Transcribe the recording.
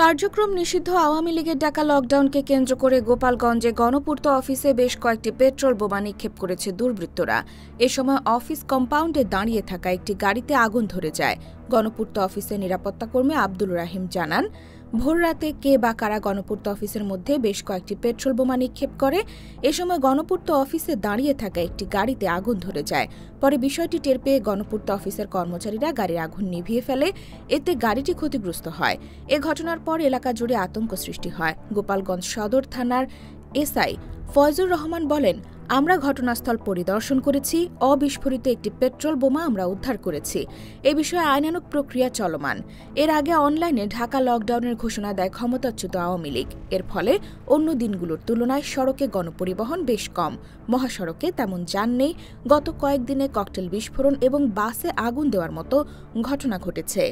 কার্যক্রম নিষিদ্ধ আওয়ামী লীগের ডাকা লকডাউনকে কেন্দ্র করে গোপালগঞ্জে গণপূর্ত অফিসে বেশ কয়েকটি পেট্রোল বোমা নিক্ষেপ করেছে দুর্বৃত্তরা। এ সময় অফিস কম্পাউন্ডে দাঁড়িয়ে থাকা একটি গাড়িতে আগুন ধরে যায়। গণপূর্ত অফিসের নিরাপত্তাকর্মী আব্দুল রাহিম জানান, ভোররাতে কে বা কারা গণপূর্ত অফিসের মধ্যে বেশ কয়েকটি পেট্রোল বোমা নিক্ষেপ করে। এ সময় গণপূর্ত অফিসে দাঁড়িয়ে থাকা একটি গাড়িতে আগুন ধরে যায়। পরে বিষয়টি টের পেয়ে গণপূর্ত অফিসের কর্মচারীরা গাড়ির আগুন নিভিয়ে ফেলে। এতে গাড়িটি ক্ষতিগ্রস্ত হয়। এ ঘটনার পর এলাকা জুড়ে আতঙ্ক সৃষ্টি হয়। গোপালগঞ্জ সদর থানার এসআই ফয়জুর রহমান বলেন, আমরা ঘটনাস্থল পরিদর্শন করেছি, অবিস্ফোরিত একটি পেট্রোল বোমা আমরা উদ্ধার করেছি। এ বিষয়ে আইনানুগ প্রক্রিয়া চলমান। এর আগে অনলাইনে ঢাকা লকডাউনের ঘোষণা দেয় ক্ষমতাচ্যুত আওয়ামী লীগ। এর ফলে অন্য দিনগুলোর তুলনায় সড়কে গণপরিবহন বেশ কম। মহাসড়কে তেমন যান নেই। গত কয়েকদিনে ককটেল বিস্ফোরণ এবং বাসে আগুন দেওয়ার মতো ঘটনা ঘটেছে।